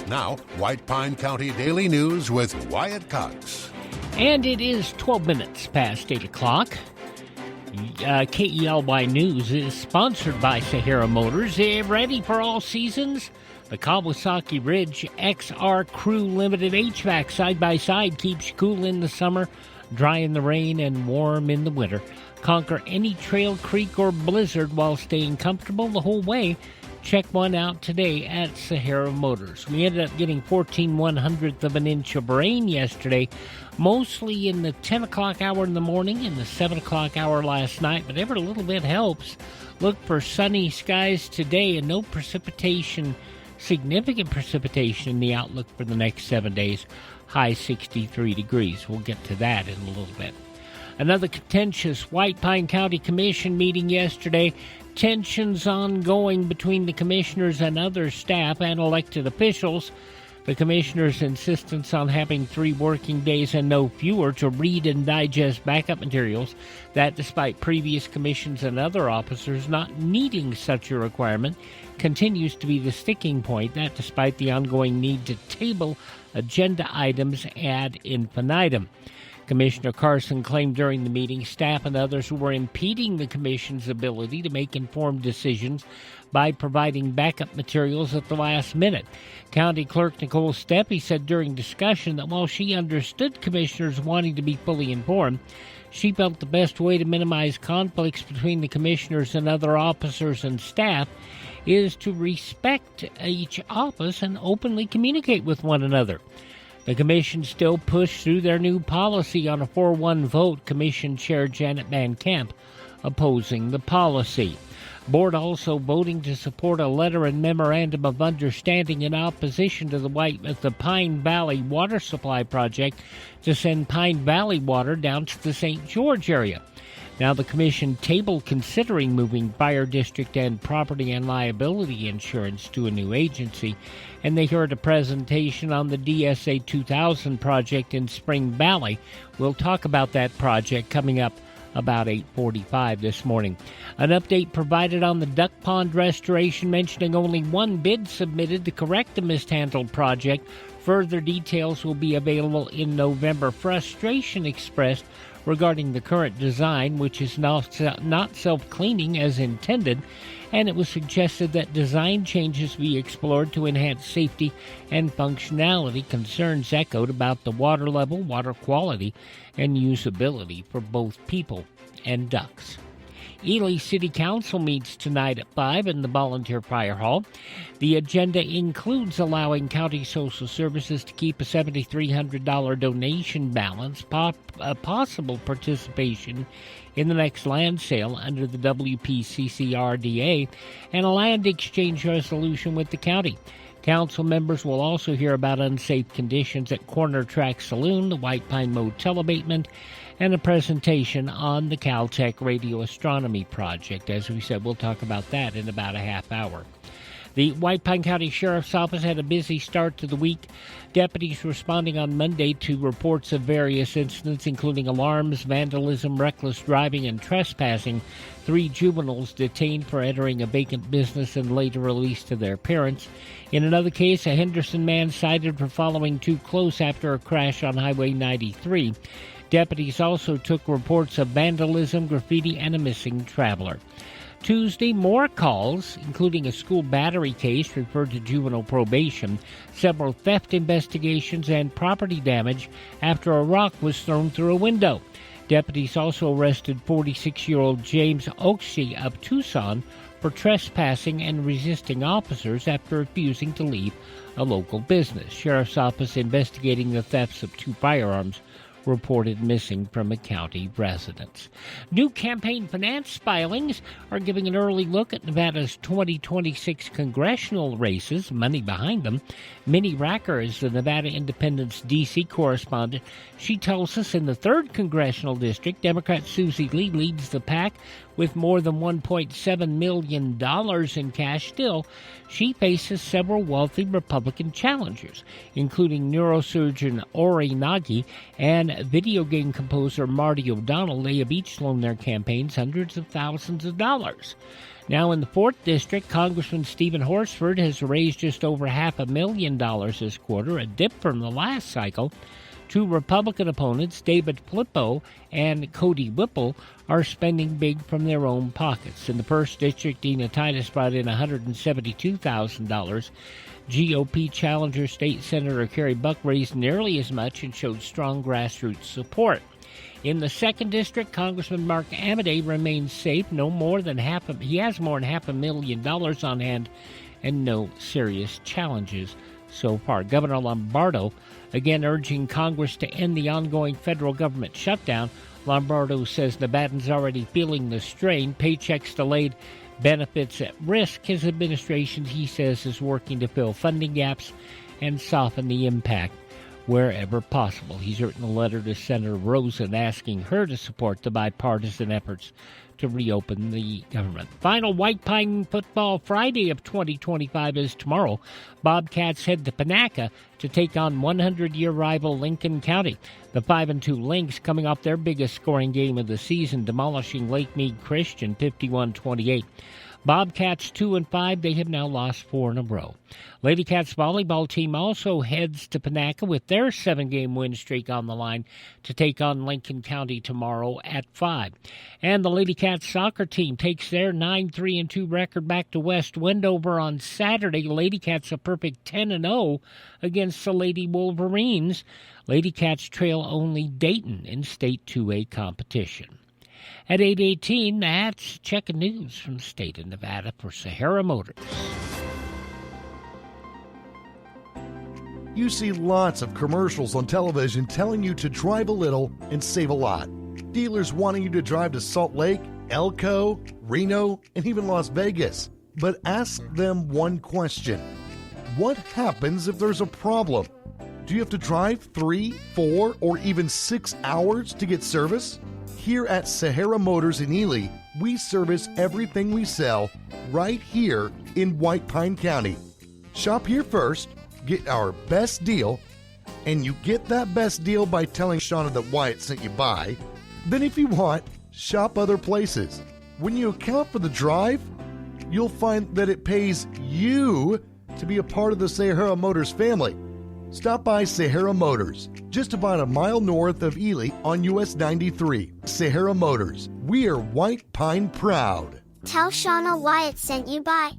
Now, White Pine County Daily News with Wyatt Cox. And it is 12 minutes past 8 o'clock. KELY News is sponsored by Sahara Motors. Ready for all seasons? The Kawasaki Ridge XR Crew Limited HVAC side-by-side keeps you cool in the summer, dry in the rain, and warm in the winter. Conquer any trail, creek, or blizzard while staying comfortable the whole way. Check one out today at Sahara Motors. We ended up getting 14/100th of an inch of rain yesterday, mostly in the 10 o'clock hour in the morning and the 7 o'clock hour last night, but every little bit helps. Look for sunny skies today and no precipitation, significant precipitation in the outlook for the next 7 days. High 63 degrees. We'll get to that in a little bit. Another contentious White Pine County Commission meeting yesterday. Tensions ongoing between the commissioners and other staff and elected officials. The commissioners' insistence on having 3 working days and no fewer to read and digest backup materials, that despite previous commissions and other officers not needing such a requirement, continues to be the sticking point, that despite the ongoing need to table agenda items ad infinitum. Commissioner Carson claimed during the meeting staff and others were impeding the Commission's ability to make informed decisions by providing backup materials at the last minute. County Clerk Nicole Steppe said during discussion that while she understood commissioners wanting to be fully informed, she felt the best way to minimize conflicts between the commissioners and other officers and staff is to respect each office and openly communicate with one another. The Commission still pushed through their new policy on a 4-1 vote, Commission Chair Janet Van Camp opposing the policy. Board also voting to support a letter and memorandum of understanding in opposition to the Pine Valley Water Supply Project to send Pine Valley water down to the St. George area. Now, the Commission tabled considering moving fire district and property and liability insurance to a new agency, and they heard a presentation on the DSA 2000 project in Spring Valley. We'll talk about that project coming up about 8:45 this morning. An update provided on the duck pond restoration, mentioning only one bid submitted to correct the mishandled project. Further details will be available in November. Frustration expressed regarding the current design, which is not self-cleaning as intended, and it was suggested that design changes be explored to enhance safety and functionality. Concerns echoed about the water level, water quality, and usability for both people and ducks. Ely City Council meets tonight at 5 in the Volunteer Fire Hall. The agenda includes allowing County Social Services to keep a $7,300 donation balance, possible participation in the next land sale under the WPCCRDA, and a land exchange resolution with the county. Council members will also hear about unsafe conditions at Corner Track Saloon, the White Pine Motel abatement, and a presentation on the Caltech Radio Astronomy Project. As we said, we'll talk about that in about a half hour. The White Pine County Sheriff's Office had a busy start to the week. Deputies responding on Monday to reports of various incidents, including alarms, vandalism, reckless driving, and trespassing. 3 juveniles detained for entering a vacant business and later released to their parents. In another case, a Henderson man cited for following too close after a crash on Highway 93. Deputies also took reports of vandalism, graffiti, and a missing traveler. Tuesday, more calls, including a school battery case referred to juvenile probation, several theft investigations, and property damage after a rock was thrown through a window. Deputies also arrested 46-year-old James Oakshey of Tucson for trespassing and resisting officers after refusing to leave a local business. Sheriff's Office investigating the thefts of 2 firearms reported missing from a county residence. New campaign finance filings are giving an early look at Nevada's 2026 congressional races, money behind them. Minnie Racker is the Nevada Independent's D.C. correspondent. She tells us in the 3rd Congressional District, Democrat Susie Lee leads the pack with more than $1.7 million in cash. Still, she faces several wealthy Republican challengers, including neurosurgeon Ori Nagy and video game composer Marty O'Donnell. They have each loaned their campaigns hundreds of thousands of dollars. Now in the 4th District, Congressman Stephen Horsford has raised just over $500,000 this quarter, a dip from the last cycle. Two Republican opponents, David Flippo and Cody Whipple, are spending big from their own pockets. In the 1st District, Dina Titus brought in $172,000. GOP challenger State Senator Kerry Buck raised nearly as much and showed strong grassroots support. In the 2nd District, Congressman Mark Amodei remains safe. He has more than $500,000 on hand and no serious challenges so far. Governor Lombardo again urging Congress to end the ongoing federal government shutdown. Lombardo says Nevadans already feeling the strain, paychecks delayed, benefits at risk. His administration, he says, is working to fill funding gaps and soften the impact wherever possible. He's written a letter to Senator Rosen asking her to support the bipartisan efforts to reopen the government. Final White Pine Football Friday of 2025 is tomorrow. Bobcats head to Panaca to take on 100-year rival Lincoln County. The 5-2 Lynx coming off their biggest scoring game of the season, demolishing Lake Mead Christian 51-28. Bobcats 2-5. They have now lost 4 in a row. Lady Cats volleyball team also heads to Panaca with their 7-game win streak on the line to take on Lincoln County tomorrow at 5. And the Lady Cats soccer team takes their 9-3-2 record back to West Wendover on Saturday. Lady Cats a perfect 10-0 against the Lady Wolverines. Lady Cats trail only Dayton in state 2A competition. At 8:18, that's checking news from the state of Nevada for Sahara Motors. You see lots of commercials on television telling you to drive a little and save a lot. Dealers wanting you to drive to Salt Lake, Elko, Reno, and even Las Vegas. But ask them one question. What happens if there's a problem? Do you have to drive 3, 4, or even 6 hours to get service? Here at Sahara Motors in Ely, we service everything we sell right here in White Pine County. Shop here first, get our best deal, and you get that best deal by telling Shauna that Wyatt sent you by. Then if you want, shop other places. When you account for the drive, you'll find that it pays you to be a part of the Sahara Motors family. Stop by Sahara Motors, just about a mile north of Ely on US 93. Sahara Motors, we are White Pine proud. Tell Shauna Wyatt sent you by.